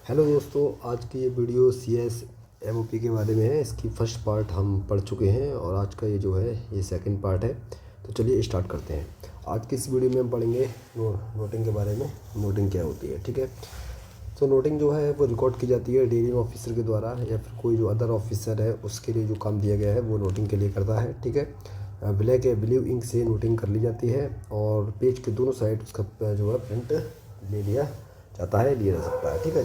Hello दोस्तों, आज की ये video C S M O P के बारे में है। इसकी फर्स्ट पार्ट हम पढ़ चुके हैं और आज का ये जो है ये सेकंड पार्ट है। तो चलिए स्टार्ट करते हैं। आज की इस वीडियो में हम पढ़ेंगे नोटिंग के बारे में। नोटिंग क्या होती है, ठीक है। तो नोटिंग जो है वो रिकॉर्ड की जाती है डेयरिंग ऑफिसर के द्वारा या फिर कोई जो अदर ऑफिसर है उसके लिए जो काम दिया गया है वो नोटिंग के लिए करता है, ठीक है। ब्लैक या ब्लू इंक से नोटिंग कर ली जाती है और पेज के दोनों साइड उसका जो है प्रिंट ले लिया जाता है, लिया जा सकता है, ठीक है।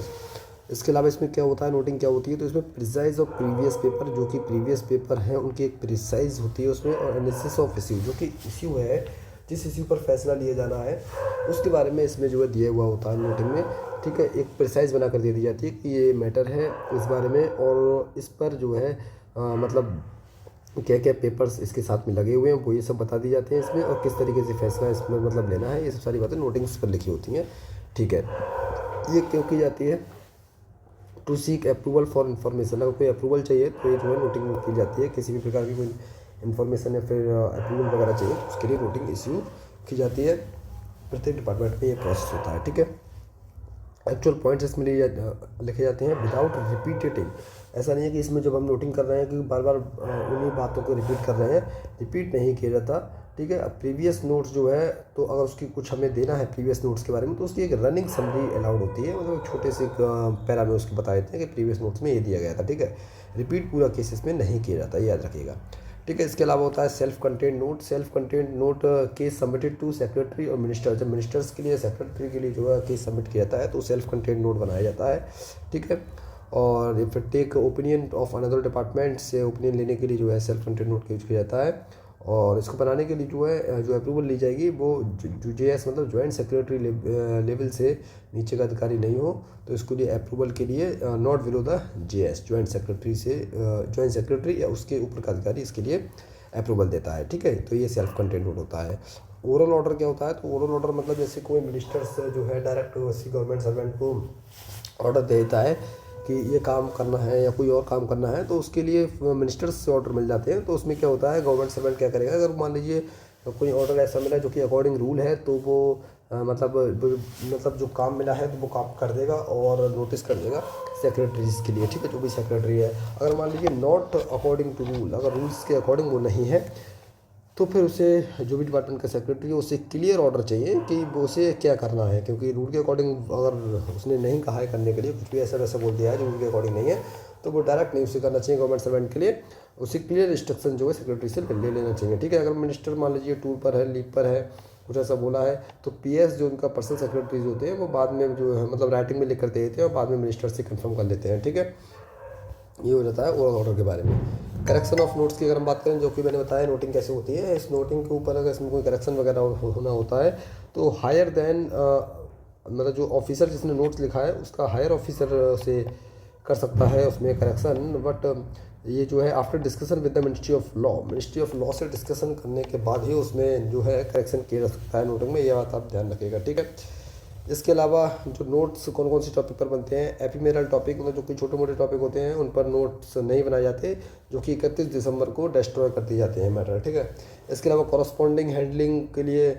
इसके अलावा इसमें क्या होता है, नोटिंग क्या होती है, तो इसमें प्रिसाइज ऑफ प्रीवियस पेपर, जो कि प्रीवियस पेपर हैं उनकी एक प्रिसाइज होती है उसमें, और एनालिसिस ऑफ इश्यू, जो कि इश्यू है जिस इश्यू पर फैसला लिया जाना है उसके बारे में इसमें जो है दिया हुआ होता है नोटिंग में, ठीक है। एक प्रिसाइज बना कर दे दी जाती है कि ये मैटर है इस बारे में और इस पर जो है मतलब क्या क्या पेपर्स इसके साथ में लगे हुए हैं वो ये सब बता दी जाते हैं इसमें, और किस तरीके से फैसला इसमें मतलब लेना है, ये सब सारी बातें नोटिंग्स पर लिखी होती हैं, ठीक है। ये क्यों की जाती है, to seek approval for information. अगर कोई अप्रूवल चाहिए तो ये जो है नोटिंग की जाती है, किसी भी प्रकार की कोई इन्फॉर्मेशन या फिर अप्रूवल वगैरह चाहिए तो उसके लिए नोटिंग इश्यू की जाती है। प्रत्येक डिपार्टमेंट में ये प्रोसेस होता है, ठीक है। एक्चुअल पॉइंट्स इसमें लिखे जाते हैं विदाउट रिपीटेटिंग। ऐसा नहीं है कि इसमें जब हम नोटिंग कर रहे हैं कि बार बार उन्हीं बातों को रिपीट कर रहे हैं, रिपीट नहीं किया जाता, ठीक है। अब प्रीवियस नोट्स जो है तो अगर उसकी कुछ हमें देना है प्रीवियस नोट्स के बारे में तो उसकी एक रनिंग समरी अलाउड होती है, मतलब छोटे से पैरा में उसको बता देते हैं कि प्रीवियस नोट्स में ये दिया गया था, ठीक है। रिपीट पूरा केसेस में नहीं किया जाता, याद रखिएगा, ठीक है। इसके अलावा होता है self content note. Self content note case submitted to secretary और मिनिस्टर। जब मिनिस्टर्स के लिए, सेक्रेटरी के लिए जो है केस सबमिट किया जाता है तो सेल्फ कंटेंट नोट बनाया जाता है, ठीक है। और फिर take opinion of another department से ओपिनियन लेने के लिए जो है सेल्फ कंटेंट नोट यूज किया जाता है। और इसको बनाने के लिए जो है जो अप्रूवल ली जाएगी वो जो जे एस मतलब जॉइंट सेक्रेटरी लेवल से नीचे का अधिकारी नहीं हो, तो इसके लिए अप्रूवल के लिए not below the J S, joint secretary से जॉइंट सेक्रेटरी या उसके ऊपर का अधिकारी इसके लिए अप्रूवल देता है, ठीक है। तो ये सेल्फ कंटेंट नोट होता है। ओरल ऑर्डर क्या होता है, तो ओरल ऑर्डर मतलब जैसे कोई मिनिस्टर्स जो है डायरेक्ट किसी गवर्नमेंट सर्वेंट को ऑर्डर दे देता है कि ये काम करना है या कोई और काम करना है, तो उसके लिए मिनिस्टर्स से ऑर्डर मिल जाते हैं। तो उसमें क्या होता है, गवर्नमेंट सर्वेंट क्या करेगा, अगर मान लीजिए कोई ऑर्डर ऐसा मिला जो कि अकॉर्डिंग रूल है तो वो मतलब जो काम मिला है तो वो काम कर देगा और नोटिस कर देगा सेक्रेटरीज के लिए, ठीक है, जो भी सेक्रेटरी है। अगर मान लीजिए नॉट अकॉर्डिंग टू रूल, अगर रूल्स के अकॉर्डिंग वो नहीं है तो फिर उसे जो भी डिपार्टमेंट का सेक्रेटरी है उसे क्लियर ऑर्डर चाहिए कि वो उसे क्या करना है, क्योंकि रूल के अकॉर्डिंग अगर उसने नहीं कहा है करने के लिए, कुछ भी ऐसा वैसा बोल दिया है जो रूल के अकॉर्डिंग नहीं है, तो वो डायरेक्ट नहीं उसे करना चाहिए गवर्नमेंट सर्वेंट के लिए। उसे क्लियर इंस्ट्रक्शन जो है सेक्रेटरी से ले लेना चाहिए, ठीक है। अगर मिनिस्टर मान लीजिए टूर पर है, लीव पर है, कुछ ऐसा बोला है तो पीएस जो उनका पर्सनल सेक्रेटरीज होते हैं वो बाद में जो है मतलब राइटिंग में लिख कर दे देते हैं और बाद में मिनिस्टर से कंफर्म कर लेते हैं, ठीक है। ये हो जाता है ओरल ऑर्डर के बारे में। करेक्शन ऑफ नोट्स की अगर हम बात करें, जो कि मैंने बताया नोटिंग कैसे होती है, इस नोटिंग के ऊपर अगर इसमें कोई करेक्शन वगैरह होना होता है तो हायर देन मतलब जो ऑफिसर जिसने नोट्स लिखा है उसका हायर ऑफिसर से कर सकता है उसमें करेक्शन, बट ये जो है after discussion with the ministry of law, ministry of law से डिस्कशन करने के बाद ही उसमें जो है करेक्शन किया जा सकता है नोटिंग में, ये बात आप ध्यान रखिएगा, ठीक है। इसके अलावा जो नोट्स कौन कौन से टॉपिक पर बनते हैं, एपिमेरल टॉपिक मतलब जो कोई छोटे मोटे टॉपिक होते हैं उन पर नोट्स नहीं बनाए जाते, जो कि 31 दिसंबर को डिस्ट्रॉय कर दिए जाते हैं मैटर, ठीक है। इसके अलावा कॉरस्पॉन्डिंग हैंडलिंग के लिए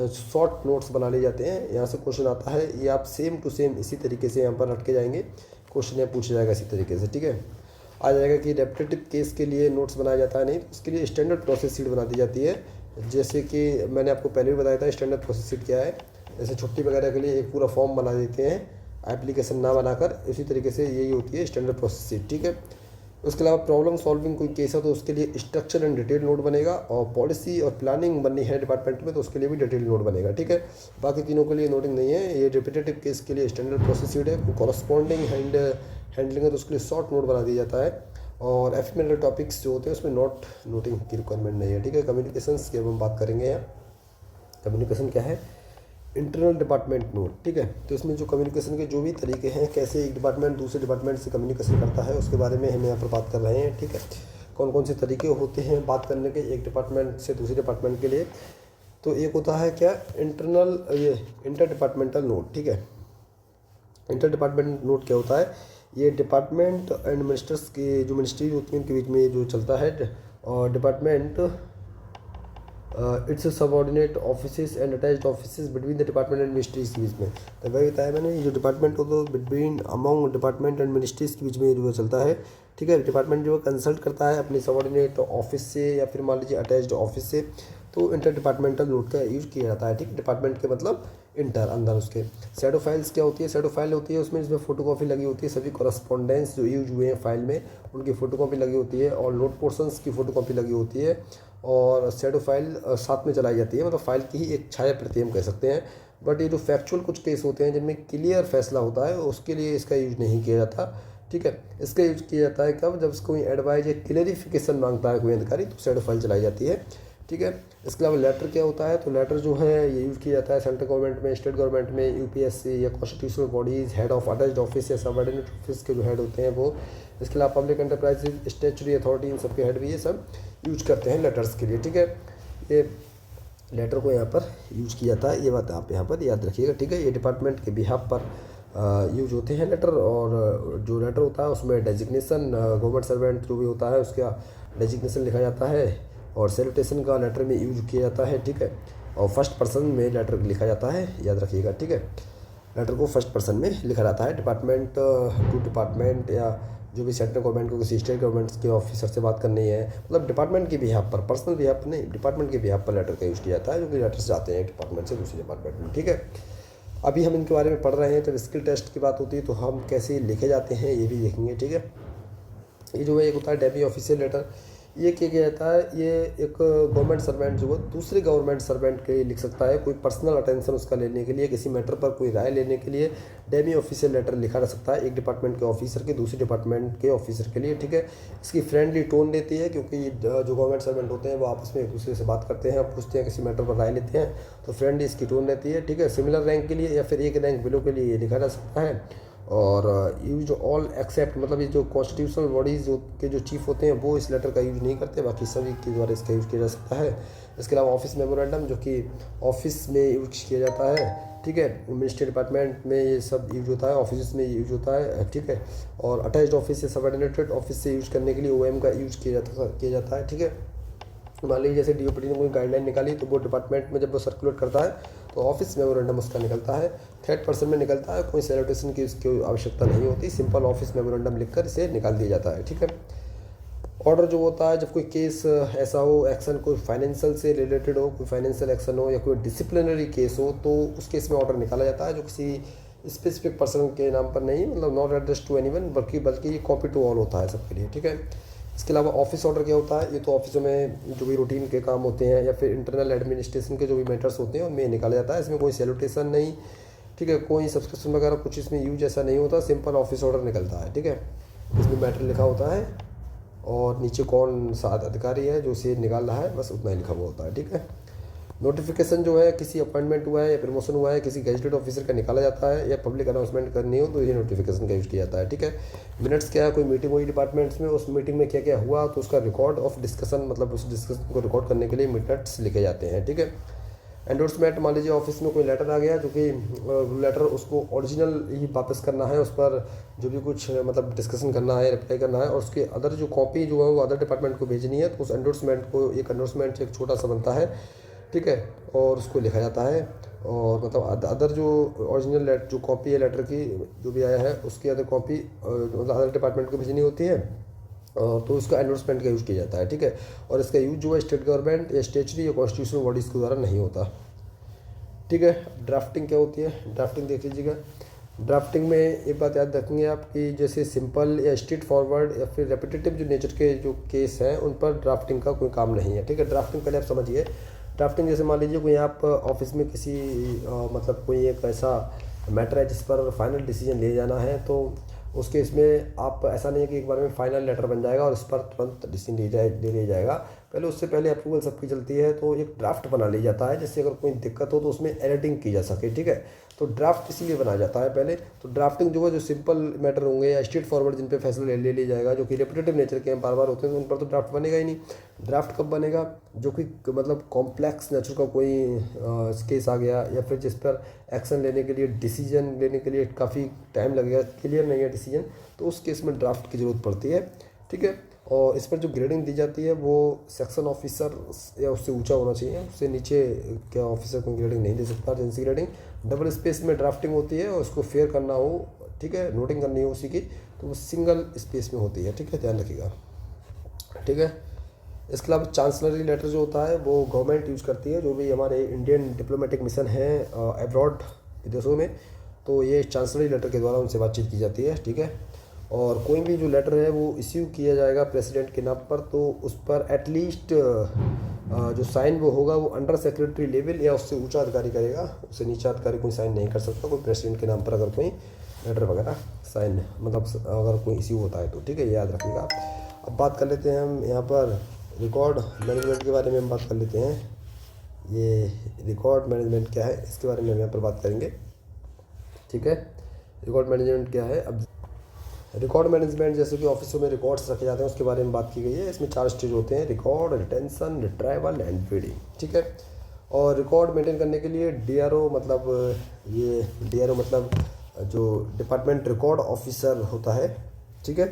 शॉर्ट नोट्स बना लिए जाते हैं। यहाँ से क्वेश्चन आता है, ये आप सेम टू सेम इसी तरीके से यहाँ पर रट के जाएंगे, क्वेश्चन यहाँ पूछा जाएगा इसी तरीके से, ठीक है। आ जाएगा कि रेपिटेटिव केस के लिए नोट्स बनाया जाता है नहीं, तो उसके लिए स्टैंडर्ड प्रोसेस शीट बना दी जाती है, जैसे कि मैंने आपको पहले भी बताया था स्टैंडर्ड प्रोसेस शीट क्या है। जैसे छुट्टी वगैरह के लिए एक पूरा फॉर्म बना देते हैं एप्लीकेशन ना बनाकर, इसी तरीके से यही होती है स्टैंडर्ड प्रोसेस शीट, ठीक है। उसके अलावा प्रॉब्लम सॉल्विंग कोई केस है तो उसके लिए स्ट्रक्चर एंड डिटेल नोट बनेगा, और पॉलिसी और प्लानिंग बननी है डिपार्टमेंट में तो उसके लिए भी डिटेल नोट बनेगा, ठीक है। बाकी तीनों के लिए नोटिंग नहीं है, ये रिपीटेटिव केस के लिए स्टैंडर्ड प्रोसेस शीट है। कॉरस्पॉन्डिंग हैंडलिंग है तो उसके लिए शॉर्ट नोट बना दिया जाता है, और एफिमेरल टॉपिक्स जो होते हैं उसमें नोटिंग की रिक्वायरमेंट नहीं है, ठीक है। कम्युनिकेशंस की अब हम बात करेंगे यहाँ। कम्युनिकेशन क्या है, इंटरनल डिपार्टमेंट नोट, ठीक है। तो इसमें जो कम्युनिकेशन के जो भी तरीके हैं, कैसे एक डिपार्टमेंट दूसरे डिपार्टमेंट से कम्युनिकेशन करता है उसके बारे में हम यहाँ पर बात कर रहे हैं, ठीक है। कौन कौन से तरीके होते हैं बात करने के एक डिपार्टमेंट से दूसरे डिपार्टमेंट के लिए, तो एक होता है क्या, ये इंटर डिपार्टमेंटल नोट, ठीक है। इंटर डिपार्टमेंट नोट क्या होता है, ये डिपार्टमेंट एंड मिनिस्टर्स की जो मिनिस्ट्री होती है उनके बीच में जो चलता है, और department it's subordinate offices and attached offices between the department and ministries के बीच में। तो वही बताया मैंने, ये जो डिपार्टमेंट हो तो between among department and ministries के बीच में जो चलता है, ठीक है। डिपार्टमेंट जो है कंसल्ट करता है अपनी सबऑर्डिनेट ऑफिस से या फिर मान लीजिए अटैच्ड ऑफिस से, तो इंटर डिपार्टमेंटल नोट का यूज़ किया जाता है, ठीक है। डिपार्टमेंट के मतलब इंटर अंदर उसके। शैडो फाइल्स क्या होती है? शैडो फाइल होती है उसमें जिसमें फोटोकॉपी लगी होती है, सभी कॉरस्पॉन्डेंस जो यूज हुए हैं फाइल में उनकी फोटोकॉपी लगी होती है और नोट पोर्शंस की फोटोकॉपी लगी होती है, और शैडो फाइल साथ में चलाई जाती है, मतलब फाइल की ही एक छाया प्रति हम कह सकते हैं। बट ये जो फैक्चुअल कुछ केस होते हैं जिनमें क्लियर फैसला होता है, उसके लिए इसका यूज नहीं किया जाता, ठीक है। इसका यूज किया जाता है कब? जब कोई एडवाइज या क्लियरिफिकेशन मांगता है कोई अधिकारी, तो शैडो फाइल चलाई जाती है, ठीक है। इसके अलावा लेटर क्या होता है? तो लेटर जो है ये यूज़ किया जाता है सेंट्रल गवर्नमेंट में, स्टेट गवर्नमेंट में, यूपीएससी या constitutional bodies, head of attached office या सबऑर्डिनेट ऑफिस के जो हेड होते हैं वो। इसके अलावा पब्लिक एंटरप्राइजेज, स्टैट्यूटरी अथॉरिटी, इन सबके हेड भी ये सब यूज करते हैं लेटर्स के लिए, ठीक है। ये लेटर को यहाँ पर यूज किया जाता है, ये बात आप यहाँ पर याद रखिएगा, ठीक है। ये डिपार्टमेंट के बिहाफ पर यूज होते हैं लेटर, और जो लेटर होता है उसमें डेजिग्नेशन, गवर्नमेंट सर्वेंट जो भी होता है उसका डेजिग्नेशन लिखा जाता है, और सैल्यूटेशन का लेटर में यूज किया जाता है, ठीक है। और फर्स्ट पर्सन में लेटर लिखा जाता है, याद रखिएगा, ठीक है। लेटर को फर्स्ट पर्सन में लिखा जाता है। डिपार्टमेंट टू डिपार्टमेंट या जो भी सेंट्रल गवर्नमेंट को किसी स्टेट गवर्नमेंट के ऑफिसर से बात करनी है, मतलब डिपार्टमेंट के बिहाफ पर, पर्सनल बिहाफ पर नहीं, डिपार्टमेंट के बिहाफ पर लेटर का यूज़ किया जाता है, जो कि लेटर्स जाते हैं एक डिपार्टमेंट से दूसरे डिपार्टमेंट में, ठीक है। अभी हम इनके बारे में पढ़ रहे हैं, जब स्किल टेस्ट की बात होती है तो हम कैसे लिखे जाते हैं ये भी देखेंगे, ठीक है। ये जो है एक होता है डेमी ऑफिशियल लेटर। ये क्या कहता है? ये एक गवर्नमेंट सर्वेंट जो है दूसरे गवर्नमेंट सर्वेंट के लिए लिख सकता है, कोई पर्सनल अटेंशन उसका लेने के लिए, किसी मैटर पर कोई राय लेने के लिए डेमी ऑफिशियल लेटर लिखा जा सकता है एक डिपार्टमेंट के ऑफिसर के दूसरे डिपार्टमेंट के ऑफिसर के लिए, ठीक है। इसकी फ्रेंडली टोन देती है, क्योंकि जो गवर्नमेंट सर्वेंट होते हैं वो आपस में एक दूसरे से बात करते हैं, पूछते हैं, किसी मैटर पर राय लेते हैं, तो फ्रेंडली इसकी टोन रहती है, ठीक है। सिमिलर रैंक के लिए या फिर एक रैंक बिलो के लिए ये लिखा जा सकता है। और यूज ऑल एक्सेप्ट, मतलब ये जो कॉन्स्टिट्यूशनल बॉडीज़ जो के जो चीफ होते हैं वो इस लेटर का यूज़ नहीं करते, बाकी सभी के द्वारा इसका यूज़ किया जा सकता है। इसके अलावा ऑफिस मेमोरेंडम जो कि ऑफिस में यूज किया जाता है, ठीक है। मिनिस्ट्री डिपार्टमेंट में ये सब यूज होता है, ऑफिस में यूज होता है, ठीक है। और अटैच्ड ऑफिस से सबऑर्डिनेटेड ऑफिस से यूज करने के लिए ओएम का यूज किया जाता है, ठीक है। मान लीजिए जैसे डीओपीटी ने कोई गाइडलाइन निकाली, तो वो डिपार्टमेंट में जब वो सर्कुलेट करता है तो ऑफिस मेमोरेंडम उसका निकलता है, थर्ड पर्सन में निकलता है, कोई सैल्यूटेशन की उसकी आवश्यकता नहीं होती, सिंपल ऑफिस मेमोरेंडम लिखकर इसे निकाल दिया जाता है, ठीक है। ऑर्डर जो होता है, जब कोई केस ऐसा हो, एक्शन कोई फाइनेंशियल से रिलेटेड हो, कोई फाइनेंशियल एक्शन हो या कोई डिसिप्लिनरी केस हो, तो उस केस में ऑर्डर निकाला जाता है, जो किसी स्पेसिफिक पर्सन के नाम पर नहीं, मतलब नॉट एड्रेस टू एनीवन, बल्कि ये कॉपी टू ऑल होता है सबके लिए, ठीक है। इसके अलावा ऑफिस ऑर्डर क्या होता है? ये तो ऑफिसों में जो भी रूटीन के काम होते हैं या फिर इंटरनल एडमिनिस्ट्रेशन के जो भी मैटर्स होते हैं उनमें निकाला जाता है। इसमें कोई सैल्यूटेशन नहीं, ठीक है, कोई सब्सक्रिप्शन वगैरह कुछ इसमें यूज ऐसा नहीं होता, सिंपल ऑफिस ऑर्डर निकलता है, ठीक है। इसमें मैटर लिखा होता है और नीचे कौन सा अधिकारी है जो इसे निकाल रहा है, बस उतना ही लिखा हुआ होता है, ठीक है। नोटिफिकेशन जो है, किसी अपॉइंटमेंट हुआ है या प्रमोशन हुआ है, किसी गेजेटेड ऑफिसर का निकाला जाता है, या पब्लिक अनाउंसमेंट करनी हो तो ये नोटिफिकेशन का यूज़ किया जाता है, ठीक है। मिनट्स क्या है? कोई मीटिंग हुई डिपार्टमेंट्स में, उस मीटिंग में क्या क्या हुआ तो उसका रिकॉर्ड ऑफ डिस्कशन, मतलब उस डिस्कशन को रिकॉर्ड करने के लिए मिनट्स लिखे जाते हैं, ठीक है। एंडोर्समेंट, मान लीजिए ऑफिस में कोई लेटर आ गया जो कि लेटर उसको ओरिजिनल ही वापस करना है, उस पर जो भी कुछ मतलब डिस्कशन करना है, रिप्लाई करना है, और उसके अदर जो कॉपी जो है वो अदर डिपार्टमेंट को भेजनी है, तो उस एंडोर्समेंट को, एक एंडोर्समेंट एक छोटा सा बनता है, ठीक है, और उसको लिखा जाता है। और मतलब अदर जो ओरिजिनल जो कॉपी है लेटर की जो भी आया है उसकी अदर कॉपी मतलब अदर डिपार्टमेंट को भेजनी होती है, तो उसका एंडोर्समेंट का यूज़ किया जाता है, ठीक है। और इसका यूज जो है स्टेट गवर्नमेंट या स्टेचुरी या कॉन्स्टिट्यूशनल बॉडीज़ के द्वारा नहीं होता, ठीक है। ड्राफ्टिंग क्या होती है? ड्राफ्टिंग देख लीजिएगा। ड्राफ्टिंग में एक बात याद रखेंगे आप कि जैसे सिंपल या स्ट्रेट फॉरवर्ड या फिर रेपिटेटिव जो नेचर के जो केस हैं उन पर ड्राफ्टिंग का कोई काम नहीं है, ठीक है। ड्राफ्टिंग पहले आप समझिए। ड्राफ्टिंग जैसे मान लीजिए कोई आप ऑफिस में किसी मतलब कोई एक ऐसा मैटर है जिस पर फाइनल डिसीजन ले जाना है, तो उस केस में आप ऐसा नहीं है कि एक बार में फाइनल लेटर बन जाएगा और उस पर तुरंत डिसीजन ले लिया जाएगा, पहले उससे पहले अप्रूवल सबकी चलती है, तो एक ड्राफ्ट बना लिया जाता है जिससे अगर कोई दिक्कत हो तो उसमें एडिटिंग की जा सके, ठीक है। तो ड्राफ्ट इसीलिए बनाया जाता है पहले। तो ड्राफ्टिंग जो है जो सिंपल मैटर होंगे या स्ट्रेट फॉरवर्ड जिन पे फैसला ले लिया जाएगा, जो कि रेपिटेटिव नेचर के हैं, बार बार होते हैं, तो उन पर तो ड्राफ्ट बनेगा ही नहीं। ड्राफ्ट कब बनेगा? जो कि मतलब कॉम्प्लेक्स नेचर का कोई केस आ गया या फिर जिस पर एक्शन लेने के लिए, डिसीजन लेने के लिए काफ़ी टाइम लगेगा, क्लियर नहीं है डिसीजन, तो उस केस में ड्राफ्ट की ज़रूरत पड़ती है, ठीक है। और इस पर जो ग्रेडिंग दी जाती है वो सेक्शन ऑफिसर या उससे ऊंचा होना चाहिए, उससे नीचे क्या ऑफिसर को ग्रेडिंग नहीं दे सकता। अर्जेंसी ग्रेडिंग डबल स्पेस में ड्राफ्टिंग होती है और उसको फेयर करना हो, ठीक है, नोटिंग करनी हो उसी की, तो वो सिंगल स्पेस में होती है, ठीक है, ध्यान रखिएगा, ठीक है। इसके अलावा चांसलरी लेटर जो होता है वो गवर्नमेंट यूज़ करती है, जो भी हमारे इंडियन डिप्लोमेटिक मिशन है अब्रॉड विदेशों में, तो ये चांसलरी लेटर के द्वारा उनसे बातचीत की जाती है, ठीक है। और कोई भी जो लेटर है वो इश्यू किया जाएगा प्रेसिडेंट के नाम पर, तो उस पर एटलीस्ट जो साइन वो होगा वो अंडर सेक्रेटरी लेवल या उससे ऊंचा अधिकारी करेगा, उससे नीचा अधिकारी कोई साइन नहीं कर सकता कोई प्रेसिडेंट के नाम पर अगर कोई लेटर वगैरह साइन मतलब अगर कोई इश्यू होता है तो, ठीक है, याद रखिएगा। अब बात कर लेते हैं हम यहाँ पर रिकॉर्ड मैनेजमेंट के बारे में हम बात कर लेते हैं। ये रिकॉर्ड मैनेजमेंट क्या है इसके बारे में हम यहाँ पर बात करेंगे, ठीक है। रिकॉर्ड मैनेजमेंट क्या है, अब रिकॉर्ड मैनेजमेंट जैसे कि ऑफिसों में रिकॉर्ड्स रखे जाते हैं उसके बारे में बात की गई है। इसमें 4 स्टेज होते हैं, record, retention, retrieval and feeding, ठीक है। और रिकॉर्ड मेंटेन करने के लिए डीआरओ मतलब ये डीआरओ मतलब जो डिपार्टमेंट रिकॉर्ड ऑफिसर होता है, ठीक है।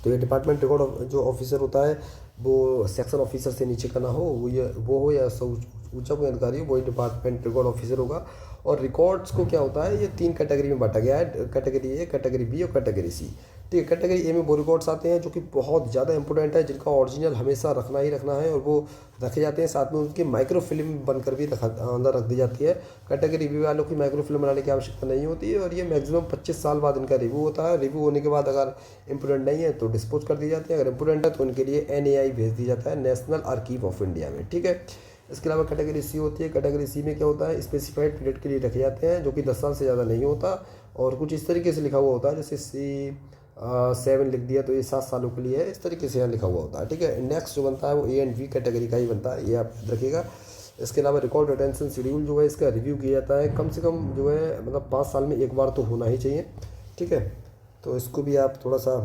तो ये डिपार्टमेंट रिकॉर्ड जो ऑफिसर होता है वो सेक्शन ऑफिसर से नीचे का ना हो, वो हो या ऊंचा कोई अधिकारी हो, वही डिपार्टमेंट रिकॉर्ड ऑफिसर होगा। और रिकॉर्ड्स को क्या होता है, ये 3 कैटेगरी में बांटा गया है, कैटेगरी ए, कैटेगरी बी और कैटेगरी सी, ठीक है। कैटेगरी ए में वो रिकॉर्ड्स आते हैं जो कि बहुत ज़्यादा इंपॉर्टेंट है, जिनका ओरिजिनल हमेशा रखना ही रखना है और वो रखे जाते हैं, साथ में उनकी माइक्रो फिल्म बनकर भी अंदर रख दी जाती है। कैटेगरी बी वालों की माइक्रो फिल्म बनाने की आवश्यकता नहीं होती है और ये मैक्सिमम 25 साल बाद इनका रिव्यू होता है। रिव्यू होने के बाद अगर इम्पोर्टेंट नहीं है तो डिस्पोज कर दी जाती है, अगर इम्पोर्टेंट है तो उनके लिए NAI भेज दी जाता है, नेशनल आर्कीव ऑफ इंडिया में, ठीक है। इसके अलावा कैटेगरी सी होती है। कैटेगरी सी में क्या होता है, स्पेसिफाइड पीरियड के लिए रखे जाते हैं जो कि 10 साल से ज़्यादा नहीं होता और कुछ इस तरीके से लिखा हुआ होता है, जैसे C7 लिख दिया तो ये 7 सालों के लिए है, इस तरीके से यहाँ लिखा हुआ होता है, ठीक है। इंडेक्स जो बनता है वो A एंड B कैटेगरी का ही बनता है, ये आप याद रखिएगा। इसके अलावा रिकॉर्ड रिटेंशन शेड्यूल जो है इसका रिव्यू किया जाता है, कम से कम जो है मतलब 5 साल में एक बार तो होना ही चाहिए, ठीक है। तो इसको भी आप थोड़ा सा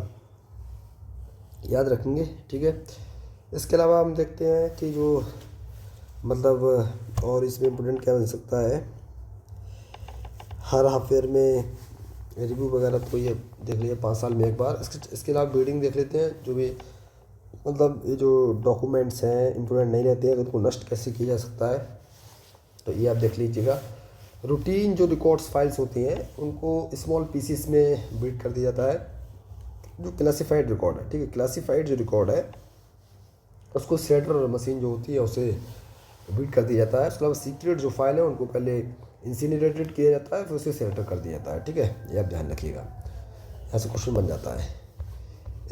याद रखेंगे, ठीक है। इसके अलावा हम देखते हैं कि जो मतलब और इसमें इम्पोर्टेंट क्या बन सकता है, हर हाफ ईयर में रिव्यू वगैरह तो ये देख लीजिए 5 साल में एक बार। इसके अलावा बिल्डिंग देख लेते हैं, जो भी मतलब ये जो डॉक्यूमेंट्स हैं इम्पोर्टेंट नहीं रहते हैं तो उनको नष्ट कैसे किया जा सकता है, तो ये आप देख लीजिएगा। रूटीन जो रिकॉर्ड्स फाइल्स होती हैं उनको स्मॉल पीसीस में बीट कर दिया जाता है, जो क्लासिफाइड रिकॉर्ड है, ठीक है। क्लासिफाइड जो रिकॉर्ड है उसको सेटर मशीन जो होती है उसे बीट कर दिया जाता है। उसके अलावा सीक्रेट जो फाइल है उनको पहले इंसिनरेटेड किया जाता है, फिर उसे सेटर कर दिया जाता है, ठीक है, ये आप ध्यान रखिएगा, यहाँ से क्वेश्चन बन जाता है।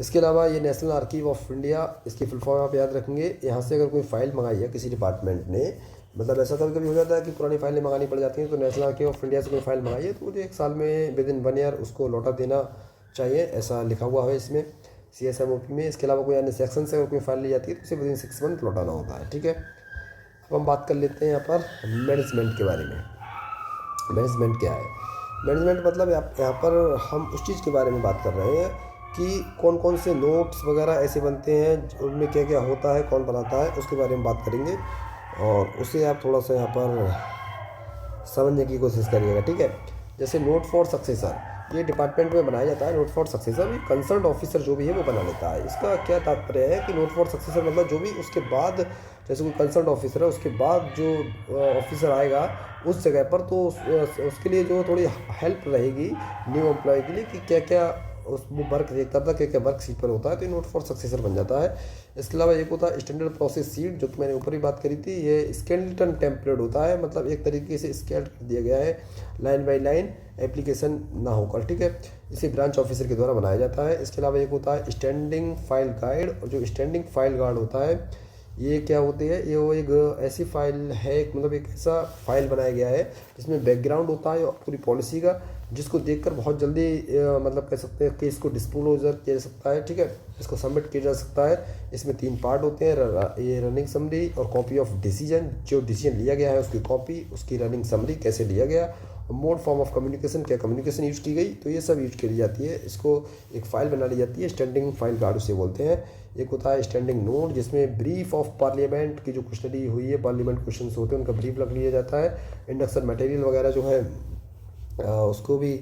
इसके अलावा ये नेशनल आर्कीव ऑफ इंडिया, इसकी फुल फॉर्म आप याद रखेंगे। यहाँ से अगर कोई फाइल मंगाई है किसी डिपार्टमेंट ने, मतलब ऐसा कभी कभी हो जाता है कि पुरानी फाइलें मंगानी पड़ जाती हैं, तो नेशनल आर्कीव ऑफ इंडिया से कोई फाइल मंगाई है तो मुझे 1 साल में विदिन 1 ईयर उसको लौटा देना चाहिए, ऐसा लिखा हुआ है इसमें CSMOP में। इसके अलावा कोई अन्य सेक्शन से अगर कोई फाइल ली जाती है तो उसे विदिन 6 मंथ लौटाना होता है, ठीक है। अब हम बात कर लेते हैं यहाँ पर मैनेजमेंट के बारे में। मैनेजमेंट क्या है, मैनेजमेंट मतलब यहाँ पर हम उस चीज़ के बारे में बात कर रहे हैं कि कौन कौन से नोट्स वगैरह ऐसे बनते हैं, उनमें क्या क्या होता है, कौन बनाता है, उसके बारे में बात करेंगे और उसे आप थोड़ा सा यहाँ पर समझने की कोशिश करिएगा, ठीक है। जैसे नोट फॉर सक्सेसर, ये डिपार्टमेंट में बनाया जाता है। नोट फॉर सक्सेसर ये कंसर्न ऑफिसर जो भी है वो बना लेता है। इसका क्या तात्पर्य है कि नोट फॉर सक्सेसर मतलब जो भी उसके बाद, जैसे कोई कंसर्न ऑफिसर है उसके बाद जो ऑफिसर आएगा उस जगह पर, तो उसके लिए जो थोड़ी हेल्प रहेगी न्यू एम्प्लॉय के लिए कि क्या क्या उस वो वर्क देखता था, क्या क्या वर्क शीट पर होता है, तो ये नोट फॉर सक्सेसर बन जाता है। इसके अलावा एक होता है स्टैंडर्ड प्रोसेस शीट, जो कि मैंने ऊपर ही बात करी थी। ये स्केलेटन टेम्पलेट होता है, मतलब एक तरीके से स्केल कर दिया गया है, लाइन बाई लाइन एप्लीकेशन ना होकर, ठीक है। इसे ब्रांच ऑफिसर के द्वारा बनाया जाता है। इसके अलावा एक होता है स्टैंडिंग फाइल गाइड, और जो स्टैंडिंग फाइल गार्ड होता है ये क्या होती है, ये वो एक ऐसी फाइल है, मतलब एक ऐसा फाइल बनाया गया है जिसमें बैकग्राउंड होता है और पूरी पॉलिसी का, जिसको देखकर बहुत जल्दी मतलब कह सकते हैं केस को डिस्पोजर किया जा सकता है, ठीक है, इसको सबमिट किया जा सकता है। इसमें 3 पार्ट होते हैं, ये रनिंग समरी और कॉपी ऑफ डिसीजन, जो डिसीजन लिया गया है उसकी कॉपी, उसकी रनिंग समरी कैसे लिया गया, मोड फॉर्म ऑफ कम्युनिकेशन, क्या कम्युनिकेशन यूज़ की गई, तो ये सब यूज की जाती है। इसको एक फ़ाइल बना ली जाती है, स्टैंडिंग फाइल गार्ड उसे बोलते हैं। एक होता है स्टैंडिंग नोट, जिसमें ब्रीफ ऑफ पार्लियामेंट की जो स्टडी हुई है, पार्लियामेंट क्वेश्चंस होते हैं उनका ब्रीफ रख लिया जाता है। इंडक्शन मटेरियल वगैरह जो है उसको भी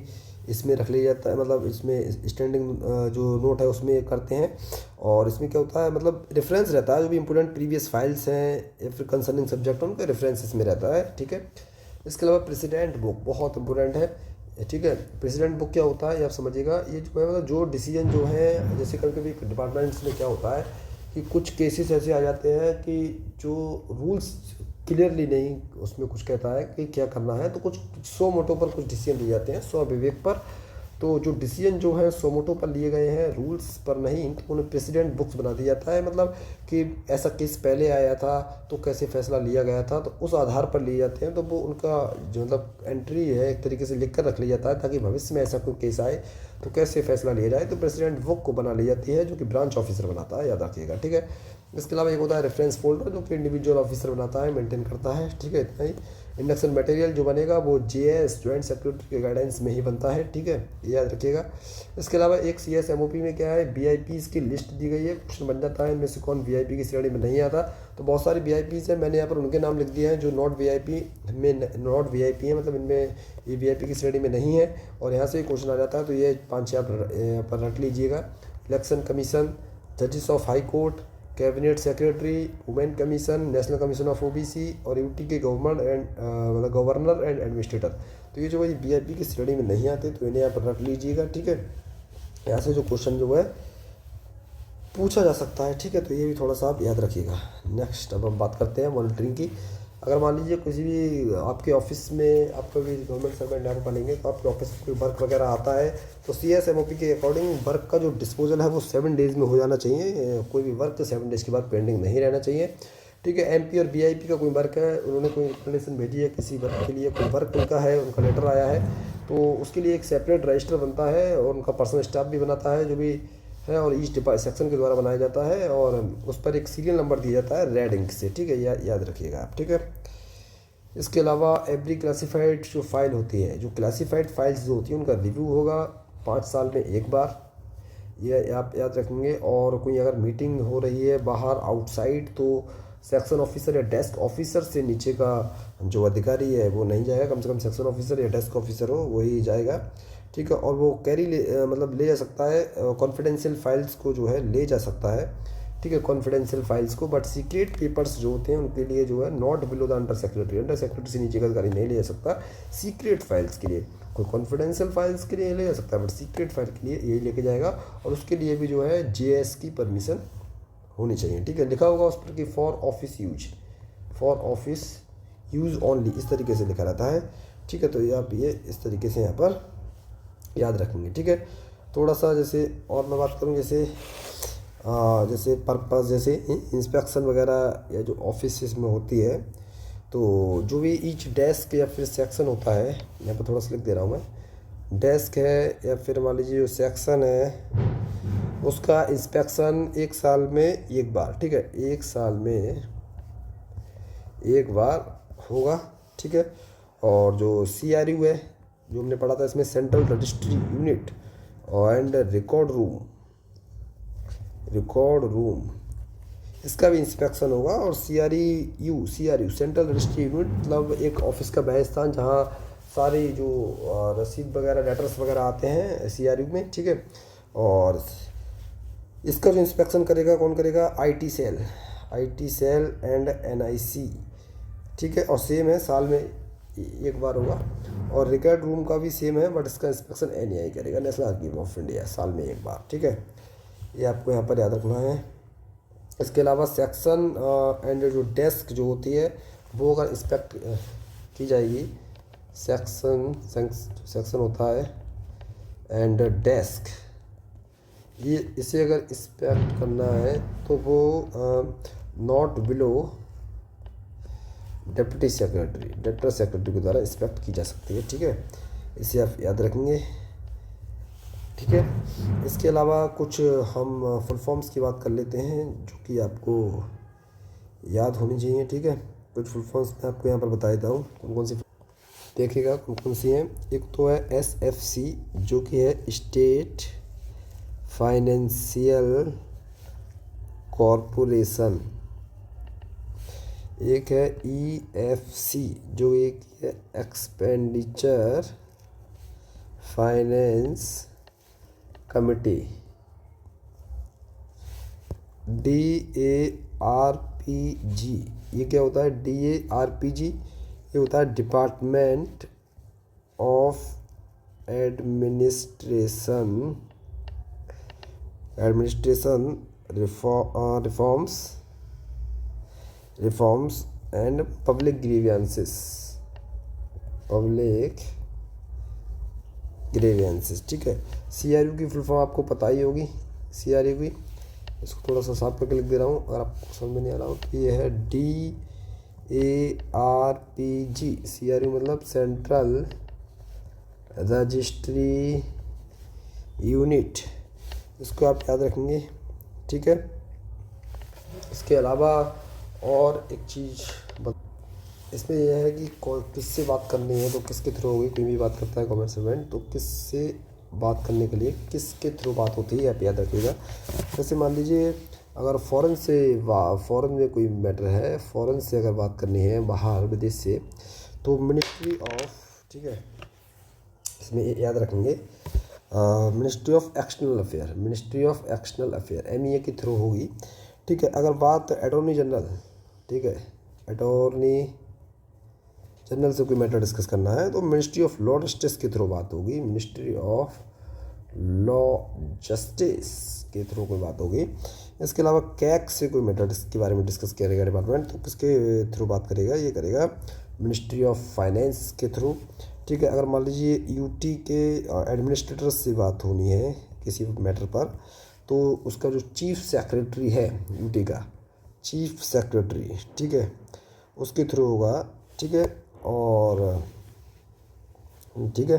इसमें रख लिया जाता है, मतलब इसमें स्टैंडिंग जो नोट है उसमें करते हैं। और इसमें क्या होता है, मतलब रेफरेंस रहता है, जो भी इंपॉर्टेंट प्रीवियस फाइल्स हैं या फिर कंसर्निंग सब्जेक्ट उनका रेफरेंस इसमें रहता है, ठीक है। इसके अलावा प्रेसिडेंट बुक बहुत इंपॉर्टेंट है, ठीक है। प्रेसिडेंट बुक क्या होता है ये आप समझिएगा, ये जो है मतलब जो डिसीजन जो है, जैसे कभी कभी डिपार्टमेंट्स में क्या होता है कि कुछ केसेस ऐसे आ जाते हैं कि जो रूल्स क्लियरली नहीं उसमें कुछ कहता है कि क्या करना है, तो कुछ सौ मोटो पर कुछ डिसीजन लिए जाते हैं, स्व विवेक पर। तो जो डिसीजन जो है सौ मोटो पर लिए गए हैं, रूल्स पर नहीं, तो उन्हें प्रेसिडेंट बुक्स बना दिया जाता है। मतलब कि ऐसा केस पहले आया था तो कैसे फैसला लिया गया था, तो उस आधार पर लिए जाते हैं। तो वो उनका जो मतलब एंट्री है एक तरीके से लिख कर रख लिया जाता है, ताकि भविष्य में ऐसा कोई केस आए तो कैसे फैसला लिया जाए। तो प्रेसिडेंट बुक को बना ली जाती है, जो कि ब्रांच ऑफिसर बनाता है, याद रखिएगा, ठीक है। इसके अलावा एक होता है रेफरेंस फोल्डर, जो कि इंडिविजुअल ऑफिसर बनाता है, मेंटेन करता है, ठीक है। इतना ही। इंडक्शन मटेरियल जो बनेगा वो जेएस जॉइंट सेक्रेटरी के गाइडेंस में ही बनता है, ठीक है, ये याद रखिएगा। इसके अलावा एक सीएस एमओपी में क्या है, वीआईपीज़ की लिस्ट दी गई है। क्वेश्चन बन जाता है इनमें से कौन वीआईपी की श्रेणी में नहीं आता। तो बहुत सारी वीआईपीज़ हैं, मैंने यहाँ पर उनके नाम लिख दिए हैं जो नॉट वीआईपी है, मतलब इनमें ये वीआईपी की श्रेणी में नहीं है। और यहाँ से क्वेश्चन आ जाता है, तो ये 5-6 पर रख लीजिएगा। इलेक्शन कमीशन, जजेस of high court, cabinet secretary, women commission, national commission of OBC और यूटी के गवर्नर एंड एडमिनिस्ट्रेटर। तो ये जो है वीआईपी की श्रेणी में नहीं आते, तो इन्हें यहाँ पर रख लीजिएगा, ठीक है। यहाँ से जो क्वेश्चन जो है पूछा जा सकता है, ठीक है, तो ये भी थोड़ा सा आप याद रखिएगा। नेक्स्ट अब हम बात करते हैं मॉनिटरिंग की। अगर मान लीजिए किसी भी आपके ऑफिस में, आपका भी गवर्नमेंट सर्वेंट यहाँ पर बनेंगे, तो आपके ऑफिस में कोई वर्क वगैरह आता है, तो CSMOP के अकॉर्डिंग वर्क का जो डिस्पोजल है वो 7 डेज़ में हो जाना चाहिए। कोई भी वर्क 7 डेज़ के बाद पेंडिंग नहीं रहना चाहिए, ठीक है। MP और VIP का कोई वर्क है, उन्होंने कोई रिकमेंडेशन भेजी है किसी वर्क के लिए, कोई वर्क उनका है, उनका लेटर आया है, तो उसके लिए एक सेपरेट रजिस्टर बनता है और उनका पर्सनल स्टाफ भी बनाता है जो भी है, और ईच सेक्शन के द्वारा बनाया जाता है, और उस पर एक सीरियल नंबर दिया जाता है रेड इंक से, ठीक है, याद रखिएगा आप, ठीक है। इसके अलावा एवरी क्लासिफाइड जो फाइल होती है, जो क्लासिफाइड फाइल्स जो होती हैं उनका रिव्यू होगा 5 साल में एक बार, ये आप याद रखेंगे। और कोई अगर मीटिंग हो रही है बाहर आउटसाइड, तो सेक्शन ऑफिसर या डेस्क ऑफिसर से नीचे का जो अधिकारी है वो नहीं जाएगा, कम से कम सेक्शन ऑफिसर या डेस्क ऑफिसर हो वही जाएगा, ठीक है। और वो मतलब ले जा सकता है कॉन्फिडेंशियल फाइल्स को, जो है ले जा सकता है, ठीक है, कॉन्फिडेंशियल फाइल्स को। बट सीक्रेट पेपर्स जो होते हैं उनके लिए जो है not below the under secretary से नीचे का अधिकारी नहीं ले जा सकता। सीक्रेट फाइल्स के लिए, कोई कॉन्फिडेंशियल फाइल्स के लिए ले जा सकता है, बट सीक्रेट फाइल के लिए यही लेके जाएगा। और उसके लिए भी जो है JS की परमिशन होनी चाहिए, ठीक है। लिखा होगा उस पर कि फॉर ऑफिस यूज ओनली, इस तरीके से लिखा रहता है, ठीक है। तो ये आप ये इस तरीके से यहाँ पर याद रखेंगे, ठीक है। थोड़ा सा जैसे और मैं बात करूँ, जैसे पर्पस, जैसे इंस्पेक्शन वगैरह या जो ऑफिस में होती है, तो जो भी ईच डेस्क या फिर सेक्शन होता है, यहाँ पर थोड़ा सा लिख दे रहा हूँ मैं, डेस्क है या फिर मान लीजिए जो सेक्शन है उसका इंस्पेक्शन 1 साल में एक बार, ठीक है, 1 साल में एक बार होगा, ठीक है। और जो CRU है जो हमने पढ़ा था, इसमें central registry unit and record room, इसका भी इंस्पेक्शन होगा। और CRU सेंट्रल रजिस्ट्री यूनिट, मतलब एक ऑफिस का वह स्थान जहाँ सारी जो रसीद वगैरह लेटर्स वगैरह आते हैं CRU में, ठीक है। और इसका जो इंस्पेक्शन करेगा कौन करेगा, IT सेल एंड NIC, ठीक है। और सेम है, साल में एक बार होगा। और रिकॉर्ड रूम का भी सेम है, बट इसका इंस्पेक्शन NAI करेगा, नेशनल आर्काइव ऑफ इंडिया, साल में एक बार, ठीक है। ये आपको यहाँ पर याद रखना है। इसके अलावा सेक्शन एंड जो डेस्क जो होती है वो अगर इंस्पेक्ट की जाएगी, सेक्शन होता है एंड डेस्क, ये इसे अगर इंस्पेक्ट करना है तो वो नॉट बिलो डिप्टी सेक्रेटरी के द्वारा इंस्पेक्ट की जा सकती है, ठीक है। इसे आप याद रखेंगे, ठीक है। इसके अलावा कुछ हम फुल फॉर्म्स की बात कर लेते हैं जो कि आपको याद होनी चाहिए, ठीक है। कुछ फुल फॉर्म्स मैं आपको यहाँ पर बता देता हूँ कौन कौन सी, देखिएगा कौन कौन सी हैं। एक तो है SFC जो कि है स्टेट फाइनेंशियल कॉरपोरेशन, एक है EFC जो एक है एक्सपेंडिचर फाइनेंस कमिटी, DARPG। ये क्या होता है DARPG? ये होता है department of administration reforms and public grievances. ठीक है, CRU की फुल फॉर्म आपको पता ही होगी। CRU की, इसको थोड़ा सा साफ करके लिख दे रहा हूँ अगर आपको समझ में नहीं आ रहा हो तो। ये है DARPG। CRU मतलब सेंट्रल रजिस्ट्री यूनिट, इसको आप याद रखेंगे। ठीक है, इसके अलावा और एक चीज़ इसमें यह है कि किससे बात करनी है तो किसके थ्रू होगी। कोई भी बात करता है गवर्नमेंट सर्वेंट तो किससे बात करने के लिए किसके थ्रू बात होती है, आप याद रखिएगा। जैसे मान लीजिए अगर फ़ॉरेन में कोई मैटर है, फ़ॉरेन से अगर बात करनी है बाहर विदेश से, तो मिनिस्ट्री ऑफ, ठीक है, इसमें याद रखेंगे ministry of external affair MEA के थ्रू होगी। ठीक है, अगर बात अटॉर्नी जनरल, ठीक है, अटॉर्नी जनरल से कोई मैटर डिस्कस करना है तो मिनिस्ट्री ऑफ लॉ जस्टिस के थ्रू बात होगी। मिनिस्ट्री ऑफ लॉ जस्टिस के थ्रू कोई बात होगी। इसके अलावा कैग से कोई मैटर के बारे में डिस्कस करेगा डिपार्टमेंट तो किसके थ्रू बात करेगा? ये करेगा मिनिस्ट्री ऑफ फाइनेंस के थ्रू। ठीक है, अगर मान लीजिए UT के एडमिनिस्ट्रेटर से बात होनी है किसी मैटर पर तो उसका जो चीफ सेक्रेटरी है UT का, चीफ सेक्रेटरी, ठीक है, उसके थ्रू होगा। ठीक है, और ठीक है,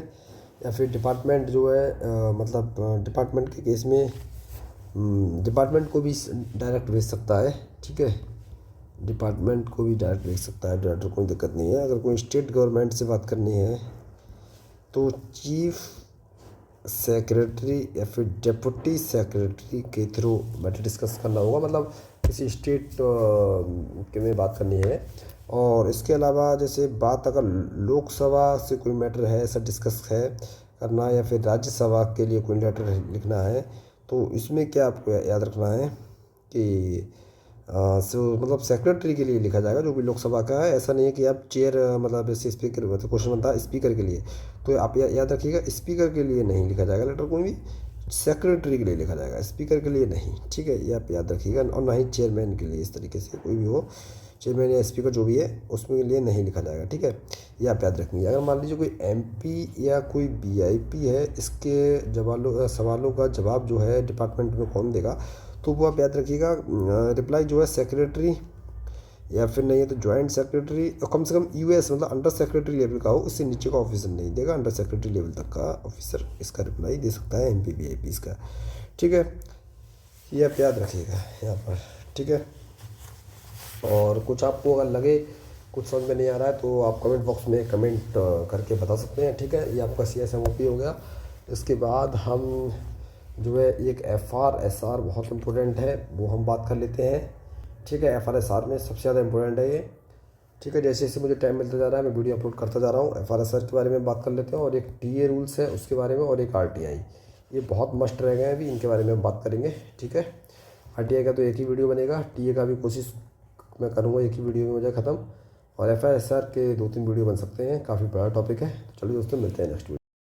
या फिर डिपार्टमेंट जो है मतलब डिपार्टमेंट के केस में डिपार्टमेंट को भी डायरेक्ट भेज सकता है। ठीक है, डिपार्टमेंट को भी डायरेक्ट भेज सकता है, डायरेक्ट कोई दिक्कत नहीं है। अगर कोई स्टेट गवर्नमेंट से बात करनी है तो चीफ सेक्रेटरी या फिर डिप्टी सेक्रेटरी के थ्रू मैटर डिस्कस करना होगा, मतलब किसी स्टेट के में बात करनी है। और इसके अलावा जैसे बात अगर लोकसभा से कोई मैटर है ऐसा डिस्कस है करना, या फिर राज्यसभा के लिए कोई लेटर लिखना है तो इसमें क्या आपको याद रखना है कि मतलब सेक्रेटरी के लिए लिखा जाएगा जो भी लोकसभा का है। ऐसा नहीं है कि आप चेयर मतलब जैसे स्पीकर, तो क्वेश्चन बनता है स्पीकर के लिए, तो आप याद रखिएगा स्पीकर के लिए नहीं लिखा जाएगा लेटर, कोई भी सेक्रेटरी के लिए लिखा जाएगा, स्पीकर के लिए नहीं। ठीक है, ये आप याद रखिएगा। और ना ही चेयरमैन के लिए, इस तरीके से कोई भी हो, चेयरमैन या स्पीकर जो भी है उसमें लिए नहीं लिखा जाएगा। ठीक है, ये आप याद रखेंगे। अगर मान लीजिए कोई MP या कोई VIP है, इसके सवालों का जवाब जो है डिपार्टमेंट में कौन देगा तो वो आप याद रखिएगा रिप्लाई जो है सेक्रेटरी या फिर नहीं है तो जॉइंट सेक्रेटरी, और कम से कम US मतलब अंडर सेक्रेटरी लेवल का हो, इससे नीचे का ऑफिसर नहीं देगा, अंडर सेक्रेटरी लेवल तक का ऑफिसर इसका रिप्लाई दे सकता है MP VIP इसका। ठीक है, ये आप याद रखिएगा यहाँ पर। ठीक है, और कुछ आपको अगर लगे कुछ समझ में नहीं आ रहा है तो आप कमेंट बॉक्स में कमेंट करके बता सकते हैं। ठीक है, ये आपका CSMOP हो गया। इसके बाद हम जो है एक FRSR बहुत इम्पोर्टेंट है, वो हम बात कर लेते हैं। ठीक है, FRSR में सबसे ज़्यादा इम्पोर्टेंट है ये। ठीक है, जैसे जैसे मुझे टाइम मिलता जा रहा है मैं वीडियो अपलोड करता जा रहा हूँ। FRSR के बारे में बात कर लेते हैं, और एक TA रूल्स है उसके बारे में, और एक RTI, ये बहुत मस्ट रह गए हैं अभी, इनके बारे में हम बात करेंगे। ठीक है, RTI का तो एक ही वीडियो बनेगा, TA का भी कोशिश मैं करूँगा एक ही वीडियो में हो जाए ख़त्म, और FRSR के 2-3 वीडियो बन सकते हैं, काफ़ी बड़ा टॉपिक है। चलिए दोस्तों, मिलते हैं नेक्स्ट वीडियो।